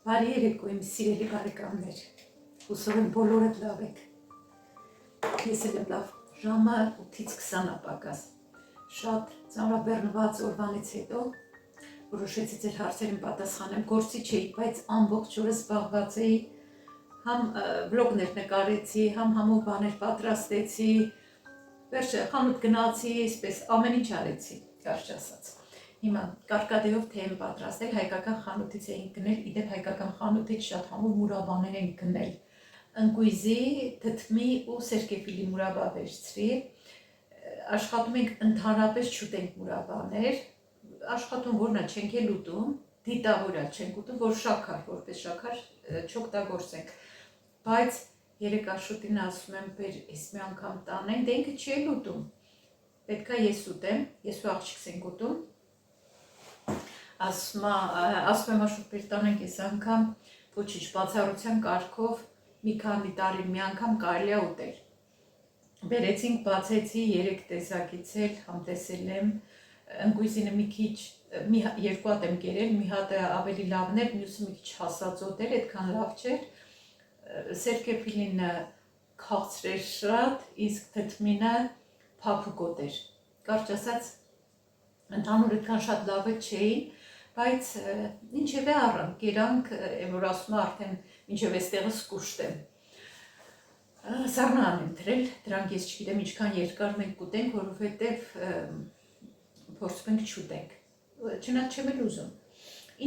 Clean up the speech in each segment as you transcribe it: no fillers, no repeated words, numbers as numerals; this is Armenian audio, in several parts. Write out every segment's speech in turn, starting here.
Բարի երեկո իմ սիրելի բարեկամներ, հուսով եմ բոլորդ լավ եք, ես էլ եմ լավ, ժամը 8-ից 20 ապակաս, շատ ծանրաբեռնված օրվանից հետո որոշեցի ձեր հարցերին պատասխանեմ, գործի չէի, բայց ամբողջ օրը զբաղված էի, համ վլոգներ նկարեցի, համ բաներ պատրաստեցի, վերջը խանութ գնացի, այսպես ամեն ինչ արեցի, կարճ ասած։ Հիմա կարկադեով թե եմ պատրաստել, հայկական խանութից էինք գնել, իդեպ հայկական խանութից շատ համով մուրաբաներ ենք գնել։ Ընկույզի, թթմի ու սերկեֆիլի մուրաբա վերցրի, աշխատում ենք ընդհանրապես չուտենք մուրաբաներ, աշխատում որնա չենք էլ ուտում, դիտավորյալ չենք ուտում, որ շաքար, որպես շաքար չօգտագործենք, բայց երեք Աշոտին ասում եմ, բեր ես մի անգամ տանենք, դե ինքը չի էլ ուտում, պետք է ես ուտեմ, ես ու աղջիկս ենք ուտում, ասում եմ Աշոտ բեր տանենք ես անգամ, ոչինչ բացառության կարգով մի քանի տարի մի անգամ կարելի է ուտել։ Բերեցինք, բացեցի, 3 տեսակից էլ համտեսել եմ, ընկույզինը մի քիչ, երկու հատ եմ կերել, մի հատը ավելի լավն էր, մյուսը մի քիչ հասածոտ էր, այդքան լավ չէր, սերկեֆիլինը քաղցր էր շատ, իսկ թթմինը փափուկոտ էր, կարճ ասած, ընդհանուր այդքան շատ լավը չէին, բայց ինչևէ առան, կերանք, որ ասում արդեն ինչև էստեղս կուշտ եմ։ Սառնան եմ դրել, դրանք ես չգիտեմ ինչքան երկար մենք կուտենք, որովհետև փորձում ենք չուտենք, չնայած չեմ էլ ուզում։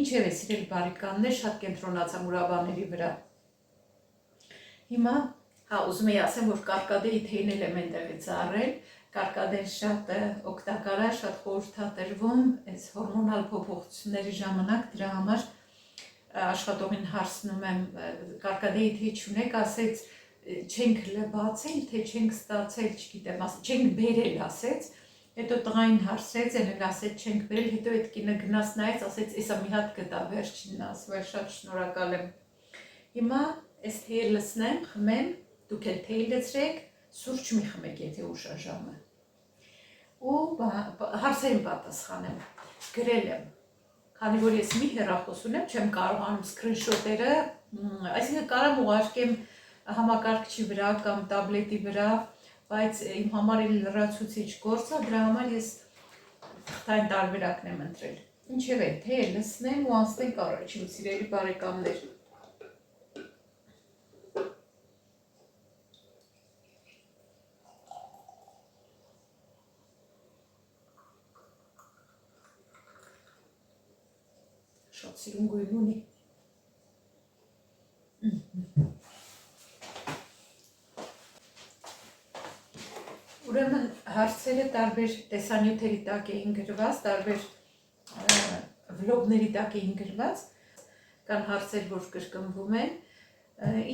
Ինչևէ սիրելի բարեկամներ, շատ կենտրոնացա մուրաբաների վրա։ Հիմա, ուզում եի ասեմ, որ կարկադեի թեյն էլ եմ այնտեղից առել, կարկադեն շատ օգտակար է, շատ խորհրդատրվում, այս հորմոնալ փոփոխությունների ժամանակ դրա համար աշխատողին հարցնում եմ, կարկադեի թեյ չունեք, ասեց, չենք բացել, թե չենք ստացել, չգիտեմ, չենք բերել, ասեց, հետո տղային հարցրեց, էլ ասեց, չենք բերել, հետո այդ կինը գնաց նայեց, ասեց, էսա մի հատ գտա, վերջինն ասում, շատ շնորհակալ եմ։ Հիմա այս թեյը լցնեմ, խմեմ, դուք էլ թեյ լցրեք, սուրճ մի խմեք, եթե ուշ է ժամը։ Ու հարցերին պատասխանեմ, գրել եմ, քանի որ ես մի հեռախոս ունեմ, չեմ կարողանում սկրինշոթերը, այսինքն կարամ ուղարկեմ համակարգչի վրա կամ տաբլետի վրա, բայց իմ համար էլ լրացուցիչ գործ է, դրա համար ես թղթային տարբերակն եմ ընտրել։ Ինչևէ, թեյը լցնեմ ու անցնենք առաջին, սիրելի բարեկամներ։ Շատ սիրուն գույն ունի։ Ուրեմն հարցերը տարբեր տեսանյութերի տակ էին գրված, տարբեր վլոգների տակ էին գրված, կան հարցեր, որ կրկնվում են,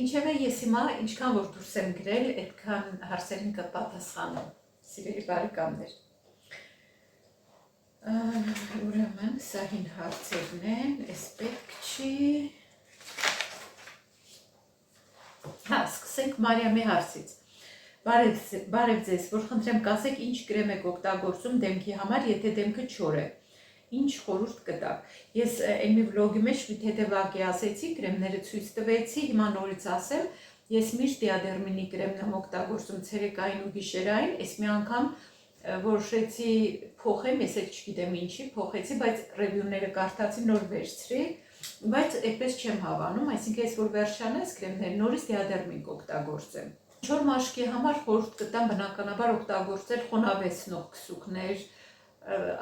ինչևէ ես հիմա ինչքան որ դուրս եմ գրել, այդքան հարցերին կպատասխանեմ, սիրելի բարեկամներ։ Ուրեմն սա հին հարցերն են, այս պետք չի։ Սկսենք Մարիամի հարցից։ Բարև ձեզ, որ խնդրեմ կասեք ինչ կրեմ եք օգտագործում դեմքի համար, եթե դեմքը չոր է, ինչ խորհուրդ կտաք։ Ես այն մի վլոգի մեջ մի հետևակի ասեցի, կրեմները ցույց տվեցի, հիմա նորից ասեմ, ես միշտ դիադերմինի կրեմն եմ օգտագործում ցերեկային ու գիշերային, այս մի անգամ որոշեցի փոխեմ, ես էլ չգիտեմ ինչի, փոխեցի, բայց ռևյուները կարդացի, նոր վերցրի, բայց այդպես չեմ հավանում, այսինքն ես որ վերջանես կրեմները նորից դիադերմին կօգտագործեմ։ Չոր մաշկի համար խորհուրդ կտամ բնականաբար օգտագործել խոնավեցնող քսուկներ,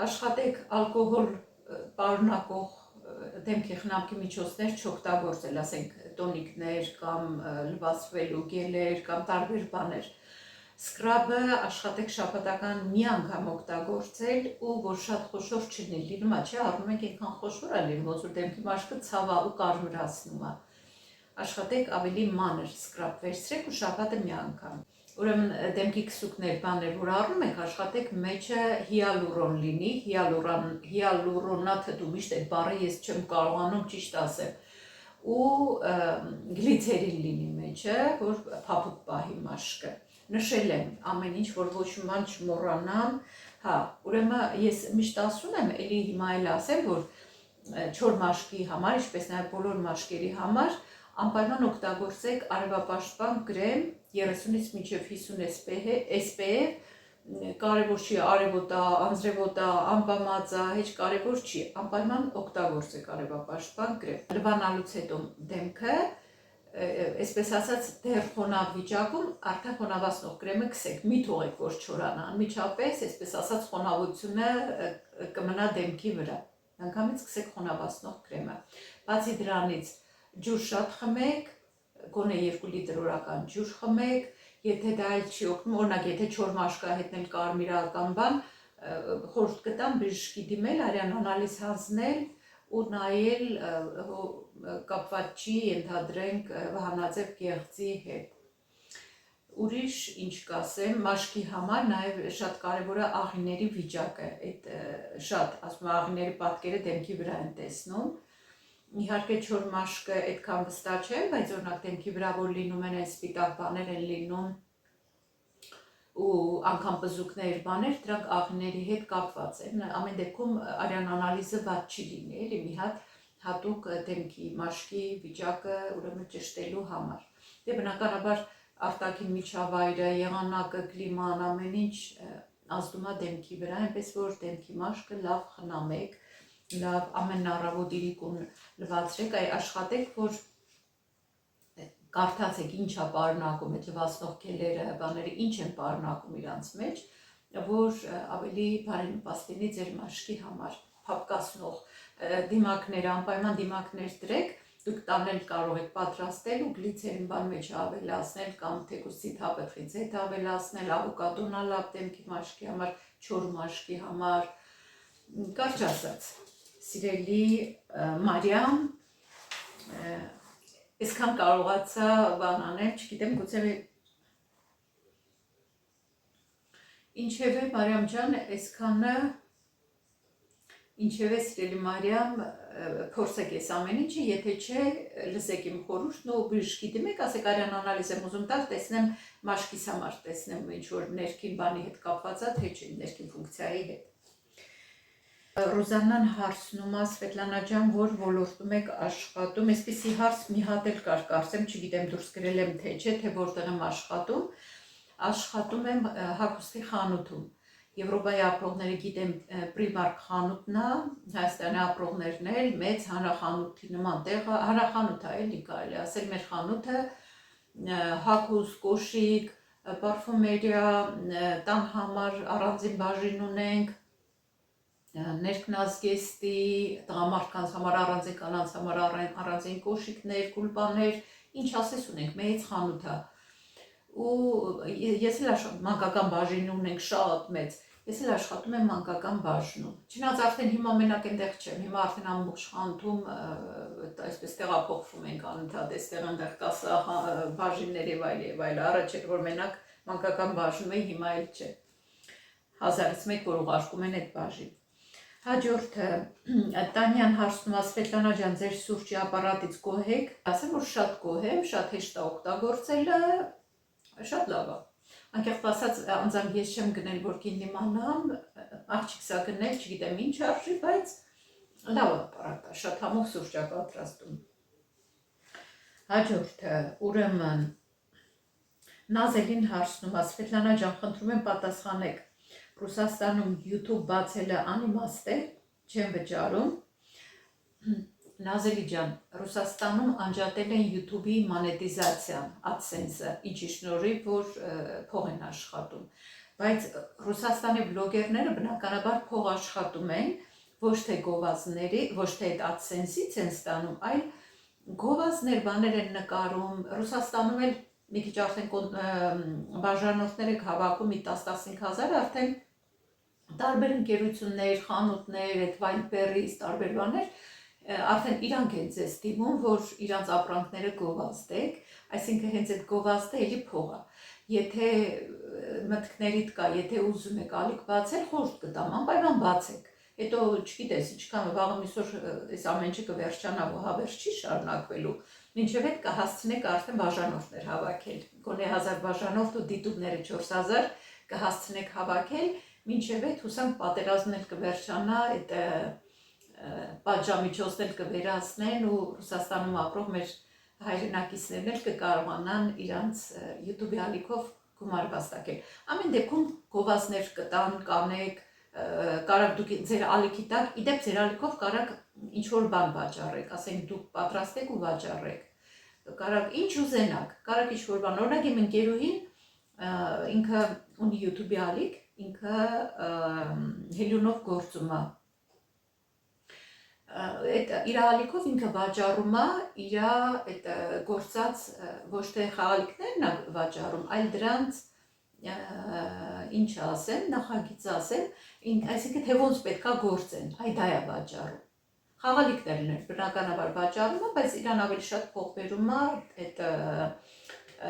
աշխատեք ալկոհոլ պարունակող դեմքի խնամքի միջոցներ չօգտագործել, ասենք տոնիկներ կամ լվացվելու գելեր կամ տարբեր բաներ։ Սկրաբը աշխատեք շաբաթական մի անգամ օգտագործել ու որ շատ խոշոր չլինի, լինում է, չէ, առնում ենք այնքան խոշոր է լինում, ոնց որ դեմքի մաշկը ցավա ու կարմրացնում է։ Աշխատեք ավելի մանր սկրաբ վերցրեք ու շաբաթը մի անգամ։ Ուրեմն դեմքի քսուկներ, բաներ, որ առնում եք, աշխատեք մեջը հիալուրոն լինի, հիալուրոնաթը դու միշտ այդ բառը ես չեմ կարողանում ճիշտ ասել, ու գլիցերին լինի մեջը, որ փափուկ պահի մաշկը։ Նշել եմ ամեն ինչ, որ ոչ մի բան չմոռանամ, ուրեմն ես միշտ ասում եմ, էլի հիմա էլ ասեմ, որ չոր մաշկի համար, ինչպես նաև բոլոր մաշկերի համար, անպայման օգտագործեք արևապաշտպան կրեմ 30-ից մինչև 50 SPF, կարևոր չի արևոտ է, անձրևոտ է, անբամած է, հեչ կարևոր չի, անպայման օգտագործեք արևապաշտպան կրեմ։ Լվանալուց հետո դեմքը, այսպես ասած, դեռ խոնավ վիճակում արդեն խոնավացնող կրեմը քսեք, մի թողեք, որ չորանա, անմիջապես, այսպես ասած, խոնավությունը կմնա դեմքի վրա։ Անգամից քսեք խոնավացնող կրեմը։ Բացի դրանից ջուր շատ խմեք, գոնե 2 լիտր օրական ջուր խմեք, եթե դա այլ չի օգնում, օրինակ եթե չոր մաշկա հետնել կարմիր կամ բան, խորհուրդ կտամ բժշկի դիմել, արյան անալիզ հանձնել ու նայել կապված չի, ենթադրենք վահանաձև գեղձի հետ։ Ուրիշ ինչ կասեմ, մաշկի համար նաև շատ կարևոր է աղիների վիճակը, այդ շատ, ասում եմ, աղիների պատկերը դեմքի վրա են տեսնում։ Իհարկե չոր մաշկը այդքան վստահ չէ, բայց օրինակ դեմքի վրա որ լինում են այն սպիտակ բաներ են լինում ու անգամ բզուկներ, բաներ, դրանք աղիների հետ կապված են։ Ամեն դեպքում արյան անալիզը ված չի լինի, էլի մի հատ հատուկ դեմքի մաշկի վիճակը ուրեմն ճշտելու համար։ Դե բնականաբար արտաքին միջավայրը, եղանակը, կլիման, ամեն ինչ ազդում է դեմքի վրա, այնպես որ դեմքի մաշկը լավ խնամեք, լավ ամեն առավոտ իրիկուն լվացրեք, աշխատեք, որ կարդացեք ինչ է պարունակում այդ լվացնող գելերը, բաները ինչ են պարունակում իրանց մեջ, որ ավելի բարենպաստ լինի ձեր մաշկի համար, փափկացնող դիմակները, անպայման դիմակներ դրեք, դուք տանել կարող եք պատրաստել ու գլիցերին բան մեջ ավելացնել կամ թեկուզ ցիթապտղից հետ ավելացնել, ավոկադոն լավ դեմքի մաշկի համար, չոր մաշկի համար, կարճ ասած, սիրելի Մարիամ, այսքան կարողացա բան անել, չգիտեմ, գուցե ինչևէ Մարիամ ջան, այսքանը ինչևէ սիրելի Մարիամ, փորձեք այս ամեն ինչը, եթե չէ, լսեք իմ խորհուրդն ու բժշկի դիմեք, ասեք արյան անալիզ եմ ուզում տալ, տեսնեմ մաշկիս համար, տեսնեմ ինչ որ ներքին բանի հետ կապված է, թե չէ, ներքին ֆունկցիայի հետ։ Ռոզաննան հարցնում է, Սվետլանա ջան, որ ոլորտում եք աշխատում, այսպիսի հարց մի հատ էլ կար, կարծեմ, չգիտեմ դուրս գրել եմ թե չէ, թե որտեղ եմ աշխատում եմ հագուստի խանութում։ Եվրոպայի ապրողները գիտեմ Primark խանութն է, Հայաստանի ապրողներն էլ մեծ հանրախանութի նման տեղ, հանրախանութ է, էլի կարելի ասել, մեր խանութը հագուստ, կոշիկ, պարֆումերիա, տան համար առանձին բաժին ունենք, ներքնազգեստի, տղամարդկանց համար առանձին, կանանց համար առանձին կոշիկներ, գուլպաներ, ինչ ասես ունենք, մեծ խանութ է։ Ու ես էլ մանկական բաժին ունենք շատ մեծ, ես էլ աշխատում եմ մանկական բաժնում, չնայած արդեն հիմա մենակ այնտեղ չեմ, հիմա արդեն ամբողջ խանութում այսպես տեղափոխվում ենք անընդհատ, այստեղ այնտեղ կասա բաժիններ եւ այլ, առաջ էր որ մենակ մանկական բաժնում էի, հիմա էլ չէ, 1000-ից մեկ որ ուղարկում են այդ բաժին։ Հաջորդը Տանյան հարցնում է, Սվետլանա ջան, ձեր սուրճի ապարատից գոհ եք, ասեմ որ շատ գոհ եմ, շատ հեշտ է օգտագործելը, շատ լավ է, անկեղծ ասած անձամբ ես չեմ գնել որ գինի մանամ, աղջիկս է գնել, չգիտեմ ինչ արժի, բայց լավ ապարատ է, շատ համով սուրճ է պատրաստում։ Հաջորդը ուրեմն Նազելին հարցնում է, Սվետլանա ջան, խնդրում եմ պատասխանեք, Ռուսաստանում YouTube բացելը անիմաստ է, չեմ վճարում։ Նազելի ջան, Ռուսաստանում անջատել են YouTube-ի մանետիզացիան, AdSense-ը, ինչի շնորհիվ որ փող են աշխատում, բայց Ռուսաստանի բլոգերները բնականաբար փող աշխատում են, ոչ թե գովազդների, ոչ թե այդ AdSense-ից են ստանում, այլ գովազդներ, բաներ են նկարում, Ռուսաստանում էլ մի քիչ արդեն բաժանորդներ եք հավաքում, մի 10-15 հազար արդեն տարբեր ընկերություններ, խանութներ, այդ Wildberries, տարբեր բաներ, արդեն իրանք են ձեզ դիմում, որ իրանց ապրանքները գովազդեք, այսինքն հենց այդ գովազդը էլի փող է։ Եթե մտքներիդ կա, եթե ուզում եք ալիք բացել, խորհուրդ կտամ, անպայման բացեք։ Հետո չգիտես, ինչքան վաղը միսօր այս ամեն ինչը կվերջանա, հավերժ չի շարունակվելու, մինչև այդ կհասցնեք արդեն բաժանորդներ հավաքել, գոնե 1000 բաժանորդ ու դիտումները 4000 կհասցնեք հավաքել, մինչև այդ հուսանք պատերազմն էլ կվերջանա, այդ պատժամիջոցներ կվերացնեն ու Ռուսաստանում ապրող մեր հայրենակիցներն էլ կկարողանան իրանց YouTube-ի ալիքով գումար վաստակել։ Ամեն դեպքում գովազդներ կտան, կանեք, կարակ դուք ձեր ալիքի տակ, իդեպ ձեր ալիքով կարակ ինչ-որ բան վաճառեք, ասենք դուք պատրաստեք ու վաճառեք, կարակ ինչ ուզենաք, կարակ ինչ-որ բան, օրինակ իմ ընկերուհին ինքը ունի YouTube-ի ալիք, ինքը հելյունով գործում է, իր ալիքով ինքը վաճառում է իր այդ գործած ոչ թե խաղալիքներն է վաճառում, այլ դրանց ինչ ասեմ, նախագիծ ասեմ, այսինքն թե ոնց պետքա գործեն, այ դա է վաճառում։ Խաղալիքներն են բնականաբար վաճառում է, բայց իրան ավելի շատ փող բերում է այդ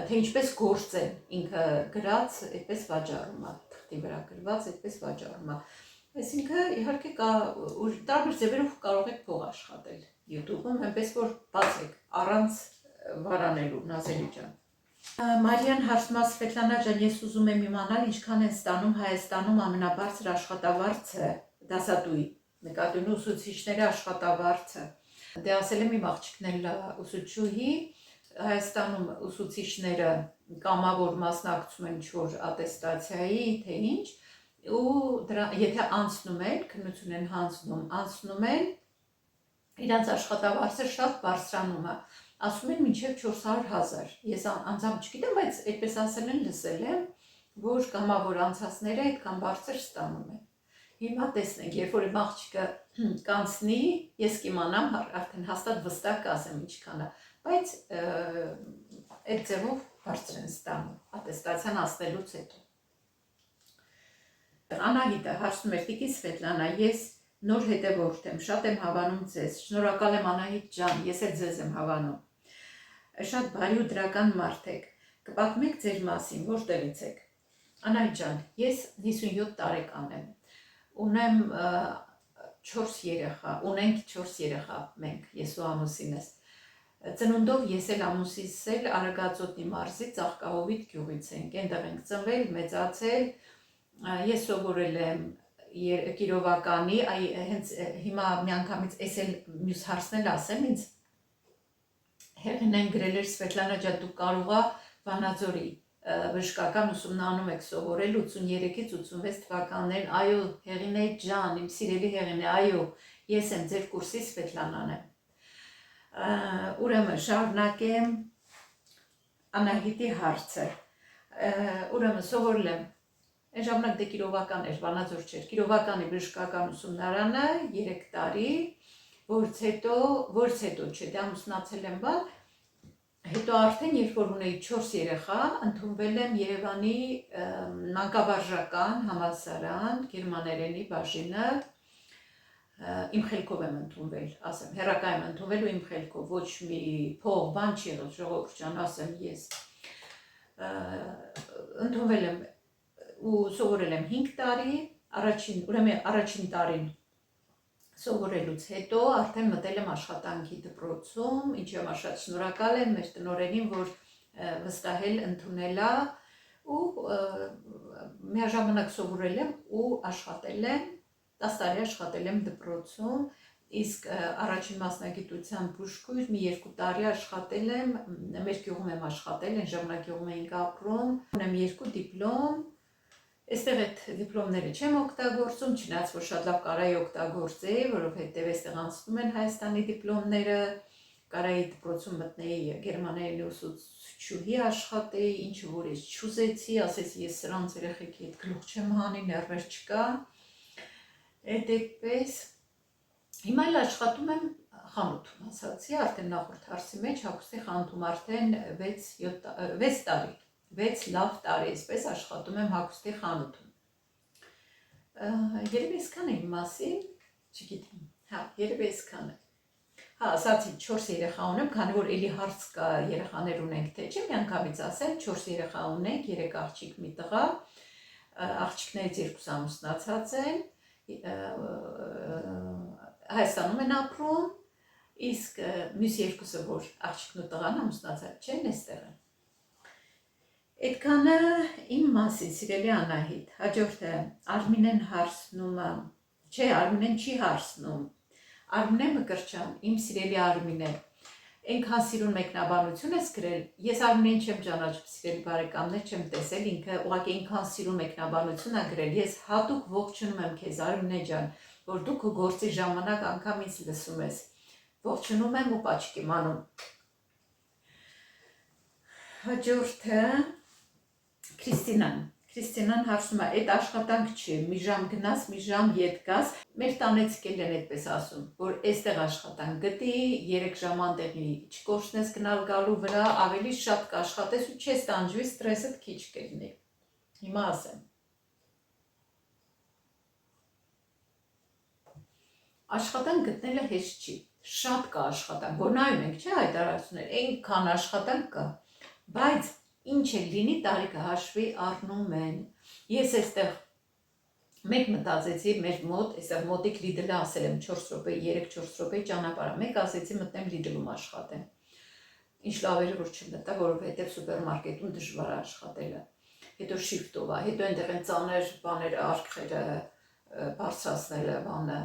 թե ինչպես գործեն, ինքը գրած այդպես վաճառում է, թղթի վրա գրված այդպես վաճառում է։ Այսինքն իհարկե տարբեր ձևերով կարող եք փող աշխատել YouTube-ում, այնպես որ բացեք առանց վարանելու, Նազելի ջան։ Մարիան հարցնում է Սվետլանա ջան, ես ուզում եմ իմանալ ինչքան են ստանում Հայաստանում ամենաբարձր աշխատավարձը դասատուի, նկատի ունի ուսուցիչների աշխատավարձը։ Դե ասել եմ իմ աղջիկն էլ ուսուցչուհի, Հայաստանում ուսուցիչները կամավոր մասնակցում են ինչ-որ ատեստացիայի, թե ինչ, ու եթե անցնում են, քննություն են անցնում են, իրանց աշխատավարձը շատ բարձրանում է, ասում են մինչև 400,000, ես անձամբ չգիտեմ, բայց այդպես ասել են, լսել եմ, որ կամավոր անցածները այդքան բարձր ստանում են։ Հիմա տեսնենք, երբ որ իմ աղջիկը կանցնի, ես կիմանամ, արդեն հաստատ վստահ կասեմ ինչքան է, բայց այդ ձևով բարձր են ստանում, ատեստացիան անցնելուց հետո։ Անահիտը հարցնում էր Տիկին Սվետլանա, ես նոր հետևորդ եմ, շատ եմ հավանում ձեզ, շնորհակալ եմ Անահիտ ջան, ես էլ ձեզ եմ հավանում, շատ բարի ու դրական մարդ եք, կպատմեք ձեր մասին, որտեղից եք։ Անահիտ ջան, ես 57 տարեկան եմ, ունեմ 4 երեխա, ունենք 4 երեխա մենք, ես ու ամուսինս, ծնունդով ես էլ ամուսինս էլ Արագածոտնի մարզի Ծաղկահովիտ գյուղից ենք, այնտեղ ենք ծնվել, մեծացել, ես սովորել եմ Կիրովականի, հենց հիմա միանգամից ես էլ մյուս հարցն էլ ասեմ, ինձ հեղին են գրել էր Սվետլանա ջան, դուք կարող ա Վանաձորի բժշկական ուսումնանում եք սովորել 83-ից 86 թվականներին, այո, Հեղինե ջան, իմ սիրելի Հեղինե, այո, ես եմ ձեր կուրսի Սվետլանան եմ։ Ուրեմն շարունակեմ Անահիտի հարցը, ուրեմն սովորել եմ, այն ժամանակ դե Կիրովական էր, Վանաձոր չէր, Կիրովականի բժշկական ուսումնարանը 3 տարի, որից հետո չէ, դե ամուսնացել եմ բան, հետո արդեն երբ որ ունեի 4 երեխա, ընդունվել եմ Երևանի մանկավարժական համալսարան, գերմաներենի բաժինը, իմ խելքով եմ ընդունվել, ասեմ, հեռակա եմ ընդունվել ու իմ խելքով, ոչ մի փող, բան չի եղել, ժողովուրդ ջան, ասեմ ես, ընդունվել եմ ու սովորել եմ 5 տարի, առաջին տարին սովորելուց հետո արդեն մտել եմ աշխատանքի դպրոցում, ինչի համար շատ շնորհակալ եմ մեր տնօրենին, որ վստահել ընդունել է ու միաժամանակ սովորել եմ ու աշխատել եմ, 10 տարի աշխատել եմ դպրոցում, իսկ առաջին մասնագիտության բուժքույր մի 2 տարի աշխատել եմ, մեր գյուղում եմ աշխատել, այն ժամանակ գյուղում էինք ապրում, ունեմ 2 դիպլոմ, այստեղ այդ դիպլոմները չեմ օգտագործում, չնայած որ շատ լավ կարայի օգտագործեի, որովհետև այստեղ անցնում են Հայաստանի դիպլոմները, կարայի դպրոցում մտնեի գերմաներենի ուսուցչուհի աշխատեի, ինչը որ ես չուզեցի, ասեցի ես սրանց երեխեքի հետ գլուխ չեմ հանի, ներվեր չկա, այդպես, հիմա էլ աշխատում եմ խանութում, ասացի, արդեն նախորդ հարցի մեջ հագուստի խանութում արդեն 6 տարի, 6 լավ տարի, այսպես աշխատում եմ հագուստի խանութում։ Երևի այսքան է իմ մասին, չգիտեմ, երևի այսքան է։ Ասացի 4 երեխա ունեմ, քանի որ էլի հարց կա երեխաներ ունենք, թե չէ, միանգամից ասեմ, 4 երեխա ունենք, 3 աղջիկ մի տղա, աղջիկներից 2 ամուսնացած են, Հայաստանում են ապրում, իսկ մյուս 2-ը, որ աղջիկն ու տղան ամուսնացած չեն, այստեղ են։ Այդքանը իմ մասին, սիրելի Անահիտ, հաջորդը Արմինեն հարցնում է, չէ, Արմինեն չի հարցնում, Արմինե Մկրտչյան, իմ սիրելի Արմինե, այնքան սիրուն մեկնաբանություն ես գրել, ես Արմինեն չեմ ճանաչում, սիրելի բարեկամներ, չեմ տեսել, ինքը ուղղակի այնքան սիրուն մեկնաբանություն է գրել, ես հատուկ ողջունում եմ քեզ Արմինե ջան, որ դու քո գործի ժամանակ անգամ ինձ լսում ես, ողջունում եմ ու պաչկ եմ անում։ Հաջորդը Քրիստինան հարցնում է, այդ աշխատանք չի, մի ժամ գնաս, մի ժամ ետ գաս, մեր տանեցիքել են այդպես ասում, որ այստեղ աշխատանք գտի, 3 ժամ անտեղի չկորցնես գնալ գալու վրա, ավելի շատ կաշխատես ու չես տանջվի, ստրեսդ քիչ կլինի։ Հիմա ասեմ։ Աշխատանք գտնելը հեշտ չի, շատ կա աշխատանք, որ նայում ենք, չէ՞ հայտարարություններ, այնքան աշխատանք կա, բայց ինչ է լինի տարիքը հաշվի առնում են։ Ես այստեղ մեկ մտածեցի մեր մոտ, այստեղ մոտիկ Lidl-ը ասել եմ 4 րոպե, 3-4 րոպե ճանապարհ, մեկ ասեցի մտնեմ Lidl-ում աշխատեմ։ Ինչ լավ էր որ չմտա, որովհետև սուպերմարկետում դժվար է աշխատելը։ Հետո շիֆտով է, հետո այնտեղ են ծանր բաները, արկղերը բարձրացնելը բանը,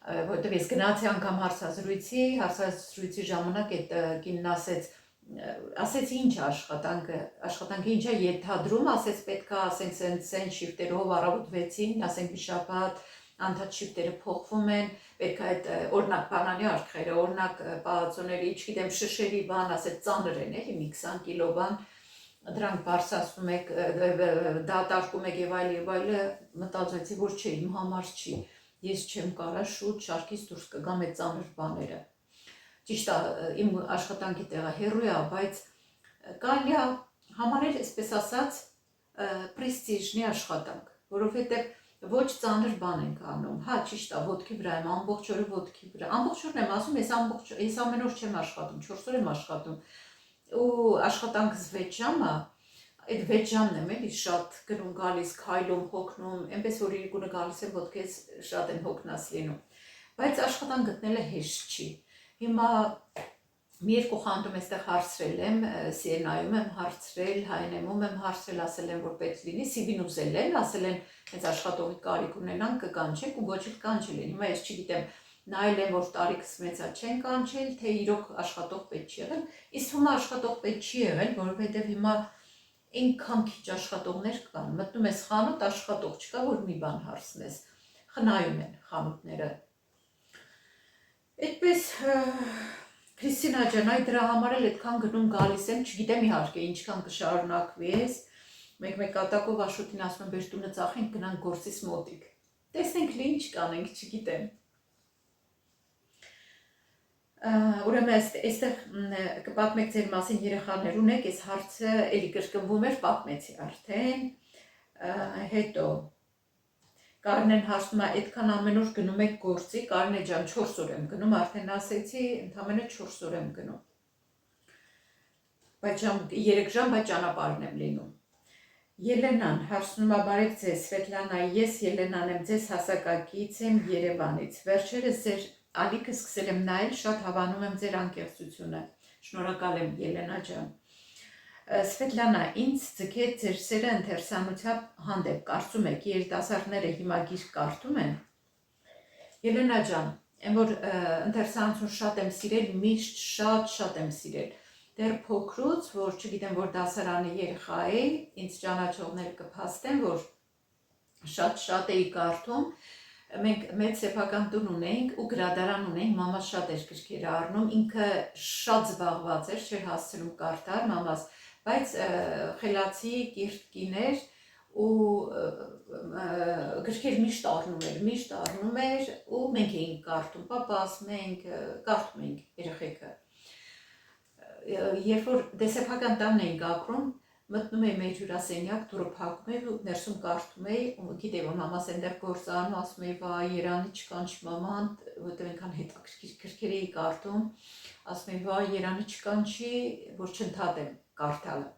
որովհետև ես գնացի անգամ հարցազրույցի ժամանակ այդ կինն ասեց ինչ աշխատանքը ինչ է ենթադրում, ասեց պետք է ասենք սեն շիֆտերով առավոտ 6-ին, ասենք մի շաբաթ անդադ շիֆտերը փոխվում են, պետք է այդ օրինակ բանանի արկղերը, օրինակ պալացոների, չգիտեմ շշերի բան, ասեց ծանր են էլի մի 20 կիլո բան, դրանք բարձրացնում եք, դատարկում եք եւ այլը, մտածեցի որ չէ, իմ համար չի, ես չեմ կարա շուտ շարքից դուրս կգամ այդ ծանր բաները։ Ճիշտ է, իմ աշխատանքի տեղը հեռու է, բայց կարելի է համարել, այսպես ասած, պրեստիժնի աշխատանք, որովհետև ոչ ծանր բան ենք անում, հա, ճիշտ է, ոտքի վրա եմ, ամբողջ օրը ոտքի վրա, ամբողջ օրն եմ ասում, ես ամեն օր չեմ աշխատում, 4 օր եմ աշխատում, ու աշխատանքս 6 ժամ է, այդ 6 ժամն եմ էլի շատ գնում գալիս, քայլում, հոգնում, այնպես որ երկունը գալիս եմ, ոտքես շատ են հոգնած լինում, բայց աշխատանք գտնելը հեշտ չի։ Հիմա մի երկու խանդում այստեղ հարցրել եմ, Սիենայում եմ հարցրել, Հայնեմում եմ հարցրել, ասել են որ պետք լինի, CV-ն ուզել են, ասել են հենց աշխատողի կարիք ունենան կկանչենք ու ոչ էլ կանչել են։ Հիմա ես չգիտեմ, նայել եմ որ տարիքս մեծ է չեն կանչել, թե իրոք աշխատող պետք չի եղել, իսկ հիմա աշխատող պետք չի եղել, որովհետև հիմա այնքան քիչ աշխատողներ կան, մտնում ես խանութ, աշխատող չկա, որ մի բան հարցնես, խնայում են խանութները։ Այդպես Քրիստինա ջան, այդ դրա համար էլ այդքան գնում գալիս եմ, չգիտեմ իհարկե ինչքան կշարունակվի ես, մեկ կատակով Աշոտին ասում եմ, բեր տունը ծախենք, գնանք գործից մոտիկ։ Տեսնենք լի ինչ կանենք, չգիտեմ։ Ուրեմն այստեղ կպատմեք ձեր մասին երեխաներ ունեք, այս հարցը էլի կրկնվում էր, պատմեցի արդեն, հետո Կարինեն հարցնում է, այդքան ամեն օր գնում եք գործի, Կարինե ջան 4 օր եմ գնում, արդեն ասեցի, ընդամենը 4 օր եմ գնում։ Բայց 3 ժամ, բայց ճանապարհն եմ լինում։ Ելենան հարցնում է, բարև ձեզ, Սվետլանա, ես Ելենան եմ, ձեզ հասակակից եմ Երևանից։ Վերջերս ձեր ալիքը սկսել եմ նայել, շատ հավանում եմ ձեր անկեղծությունը։ Շնորհակալ եմ Ելենա ջան։ Սվետլանա, ինձ ձգեց ձեր սերը ընթերցանությամբ հանդեպ, կարծում եք երիտասարդները հիմա գիրք կարդում են։ Ելենա ջան, այն որ ընթերցանություն շատ եմ սիրել, միշտ շատ եմ սիրել։ Դեռ փոքրուց, որ չգիտեմ որ դասարանի երեխա էի, ինձ ճանաչողները կփաստեն, որ շատ էի կարդում։ Մենք մեծ սեփական տուն ունեինք ու գրադարան ունեինք, մամաս շատ էր գրքեր առնում, ինքը շատ զբաղված էր, չէր հասցնում կարդալ մամաս, բայց խելացի կիրթ կին էր ու գրքեր միշտ առնում էր ու մենք էինք կարդում, պապաս, մենք կարդում էինք երեխեքը։ Երբ որ դեսեփական տանն էինք ապրում, մտնում էի մեր հյուրասենյակ, դուռը փակում էի ու ներսում կարդում էի, գիտեի որ մամաս այնտեղ գործ անում, ասում էի վայ Երանի չկանչ մաման, որտեղ այնքան հետաքրքիր գրքեր էի կարդում, ասում էի վայ Երանի չկանչի, որ չընդհատեմ կարդալը։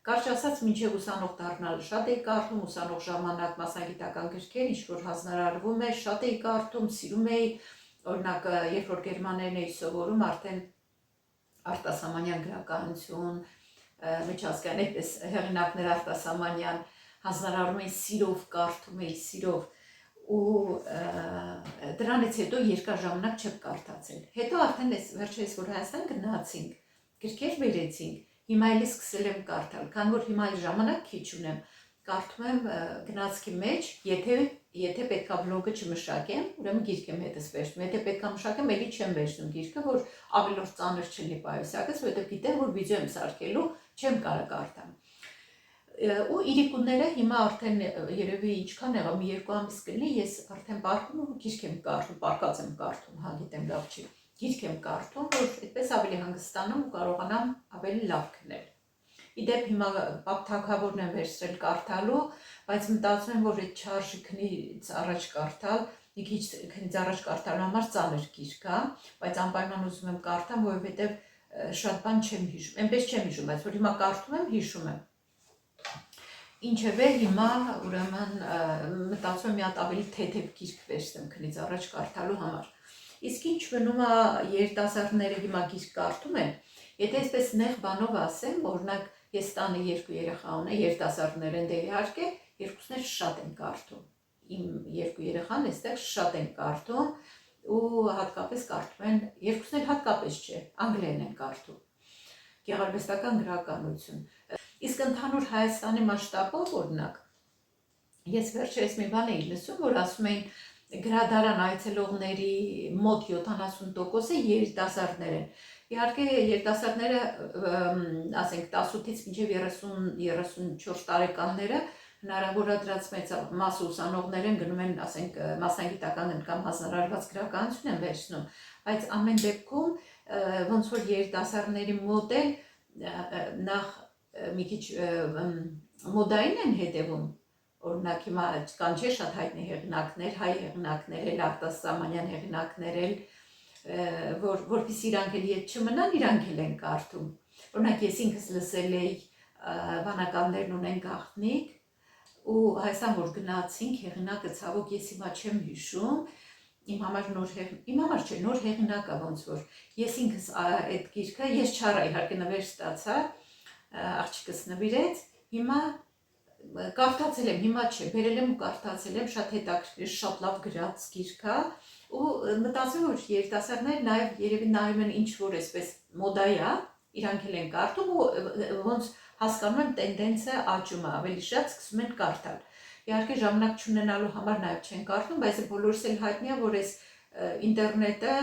Կարճ ասած, մինչև ուսանող դառնալը շատ էի կարդում, ուսանող ժամանակ մասնագիտական գրքեր, ինչ որ հանձնարարվում էր, շատ էի կարդում, սիրում էի, օրինակ, երբ որ գերմաներեն էի սովորում, արդեն արտասահմանյան գրականություն, միջազգային այդպես հեղինակներ Արտասահմանյան հանձնարարում էին սիրով, կարդում էի սիրով ու դրանից հետո երկար ժամանակ չեմ կարդացել։ Հետո արդեն վերջերս որ Հայաստան գնացինք, գրքեր բերեցինք, հիմա էլի սկսել եմ կարդալ, քանի որ հիմա ժամանակ քիչ ունեմ, կարդում եմ գնացքի մեջ, եթե պետքա բլոգը չմշակեմ, ուրեմն գիրք եմ հետս վերցնում, եթե պետքա մշակեմ, էլի չեմ վերցնում գիրքը, որ ավելորդ ծանր չլինի պայուսակս, որովհետև գիտեմ, որ վիդեո եմ սարքելու, չեմ կարող կարդամ։ Ու իրիկունները հիմա արդեն երևի ինչքան եղա, մի 2 ամիս կլինի, ես արդեն պարկում ու գիրք եմ կարդում, պարկած եմ կարդում, հա գիտեմ լավ չի, գիրք եմ կարդում, որ այդպես ավելի հանգստանամ ու կարողանամ ավելի լավ քնել։ Իդեպ հիմա թագավորն եմ վերցրել կարդալու, բայց մտածում եմ, որ այդ չարժի քնից առաջ կարդալ, մի քիչ քնից առաջ կարդալու համար ծանր գիրք է, բայց անպայման ուզում եմ կարդամ, որովհետև շատ բան չեմ հիշում, այնպես չեմ հիշում, բայց որ հիմա կարդում եմ, հիշում եմ։ Ինչևէ հիմա ուրեմն մտածում եմ մի հատ ավելի թեթև գիրք վերցնեմ քնից առաջ կարդալու համար։ Իսկ ինչ մնում է երիտասարդները հիմա գիրք կարդում են, եթե այսպես նեղ բանով ասեմ, օրինակ ես տանը 2 երեխա ունեմ, երիտասարդներ են դե իհարկե, երկուսներ շատ են կարդում։ Իմ 2 երեխան այստեղ շատ են կարդում ու հատկապես կարդում են, երկուսն էլ հատկապես չէ, անգլերեն են կարդում։ Գեղարվեստական գրականություն։ Իսկ ընդհանուր Հայաստանի մասշտաբով օրինակ ես վերջերս մի բան էի լսում, որ ասում էին գրադարան այցելողների մոտ 70%-ը երիտասարդներ են։ Իհարկե երիտասարդները, ասենք 18-ից մինչև 30-34 տարեկանները հնարավոր է դրանց մեծ մասը ուսանողներ են գնում են, ասենք մասնագիտական կամ հանրարարված գրականություն են վերցնում, բայց ամեն դեպքում ոնց որ երիտասարդների մոտ էլ նախ մի քիչ մոդային են հետևում, օրինակ հիմա կան չէ շատ հայտնի հեղինակներ, հայ հեղինակներ էլ, Արտաս Սամանյան հեղինակներ էլ, որպես իրանք էլ ետ չմնան, իրանք էլ են կարդում։ Օրինակ ես ինքս լսել էի վանականներն ունեն գաղտնիք ու Հայաստան որ գնացինք, հեղինակը ցավոք ես հիմա չեմ հիշում, իմ համար նոր հեղինակ է ոնց որ, ես ինքս այդ գիրքը, ես չառա իհարկե նվեր ստացա, աղջիկս նվիրեց, հիմա կարդացել եմ, հիմա չէ, բերել եմ ու կարդացել եմ, շատ հետաքրքիր, շատ լավ գրած գիրք է ու մտածում որ երիտասարդները նաև երևի նայում են ինչ որ այսպես մոդայա, իրանք էլ են կարդում ու ոնց հասկանում են տենդենսը աճում է, ավելի շատ սկսում են կարդալ։ Իհարկե ժամանակ չունենալու համար նաև չեն կարդում, բայց բոլորս էլ հայտնի է, որ այս ինտերնետը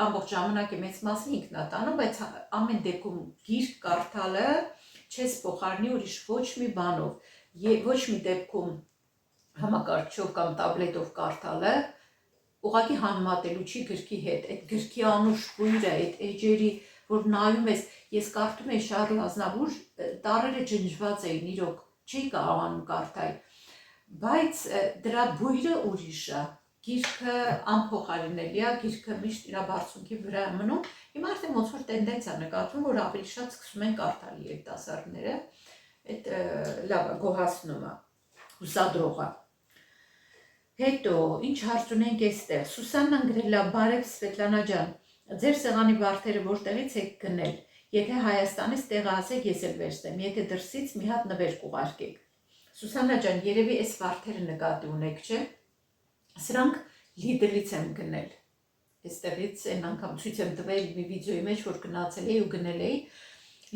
ամբողջ ժամանակի մեծ մասը ինքն է տանում, բայց ամեն դեպքում գիրք կարդալը չես փոխարինի ուրիշ ոչ մի բանով, ոչ մի դեպքում համակարգչով կամ տաբլետով կարդալը ուղղակի հանմատելու չի գրքի հետ, այդ գրքի անուշ բույրը, այդ էջերի, որ նայում ես, ես կարդում եի Շարլ Ազնավուր, տառերը ջնջված էին, իրոք չի կարողանում կարդալ, բայց դրա բույրը ուրիշ է, գիրքը անփոխարինելի է, գիրքը միշտ իր բարձունքի վրա է մնում, հիմա արդեն ոնց որ տենդենսիա նկատվում, որ ավելի շատ սկսում են կարդալ երիտասարդները, այդ լավ է, գոհացնում է, հուսադրող է։ Հետո, ինչ հարց ունենք այստեղ, Սուսաննան գրել է, բարև Սվետլանա ջան, ձեր սեղանի վարդերը որտեղից եք գնել, եթե Հայաստանից տեղը ասեք, ես էլ վերցնեմ, եթե դրսից մի հատ նվեր կուղարկեք։ Սուսաննա ջան, երևի այս վարդերը նկատի ունեք, չէ՞։ Սրանք Լիդլից եմ գնել, այստեղից այն անգամ ցույց եմ տվել մի վիդեոյի մեջ, որ գնացել էի ու գնել էի,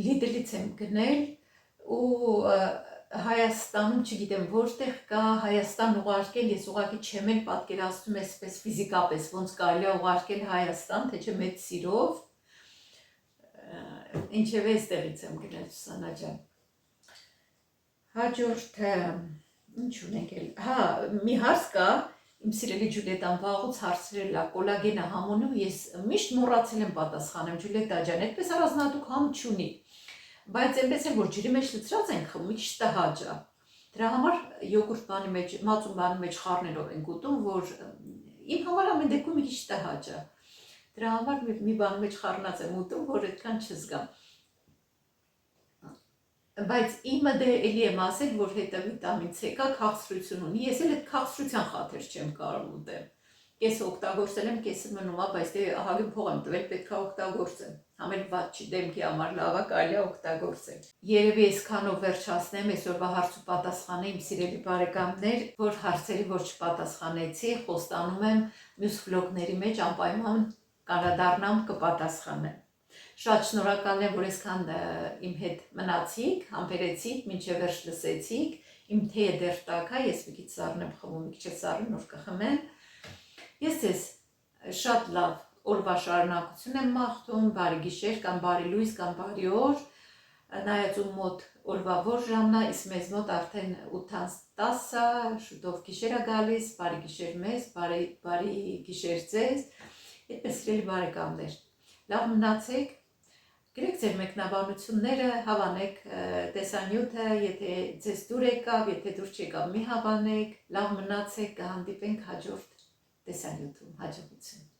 Լիդլից եմ գնել ու Հայաստանում չգիտեմ որտեղ կա Հայաստան ուղարկել, ես ուղղակի չեմ էլ պատկերացնում այսպես ֆիզիկապես, ոնց կարելի է ուղարկել Հայաստան, թե չէ մեծ սիրով, ինչևէ այստեղից եմ գնել Սուսաննա ջան։ Հաջորդը, ինչ ունենք էլ, հա, մի հարց կա, իմ սիրելի Ջուլիետան վաղուց հարցրել է, կոլագենը համ ունի ու ես միշտ մոռացել եմ պատասխանեմ, Ջուլիետա ջան, այդպես առանձնահատուկ համ չունի, բայց այնպես էլ որ ջրի մեջ լցրած ենք խմում, մի քիչ տհաճ է։ Դրա համար յոգուրտ բանի մեջ, մածուն բանի մեջ խառներով ենք ուտում, որ իմ համար ամեն դեպքում մի քիչ տհաճ է։ Դրա համար մի բանի մեջ խառնած եմ ուտում, որ այդքան չզգամ։ Բայց իմը դե էլի եմ ասել, որ հետը վիտամին C կա, քաղցրություն ունի, ես էլ այդ քաղցրության խաթր չեմ կարող ուտել։ կեսը օգտագործել եմ, կեսը մնում է, բայց դե ահագին փող եմ տվել, պետք է օգտագործեմ։ Համել վատ չի, դեմքի համար լավ է, կարելի է օգտագործել։ Երևի այսքանով վերջացնեմ այսօրվա հարց ու պատասխանը, իմ սիրելի բարեկամներ, որ հարցերի որ չպատասխանեցի, խոստանում եմ մյուս վլոգների մեջ անպայման կանադառնամ կպատասխանեմ։ Շատ շնորհակալ եմ, որ այսքան իմ հետ մնացիք, համբերեցիք, մինչև վերջ լսեցիք։ Իմ թեյը դեռ տաք է, ես մի քիչ սառն եմ խմում, մի քիչ սառն նոր կխմեմ։ Ես ձեզ շատ լավ օրվա շարունակություն եմ մաղթում, բարի գիշեր կամ բարի լույս կամ բարի օր, նայած ում մոտ օրվա որ ժամն է, իսկ մեզ մոտ արդեն 8:10 է, շուտով գիշեր է գալիս, բարի գիշեր մեզ, բարի գիշեր ձեզ, այդպես սիրելի բարեկամներ, լավ մնացեք, գրեք ձեր մեկնաբանությունները, հավանեք տեսանյութը, եթե ձեզ դուր եկավ, եթե դուր չեկավ մի հավանեք, լավ մնացեք, կհանդիպենք հաջորդ տեսանյութում, հաջողություն։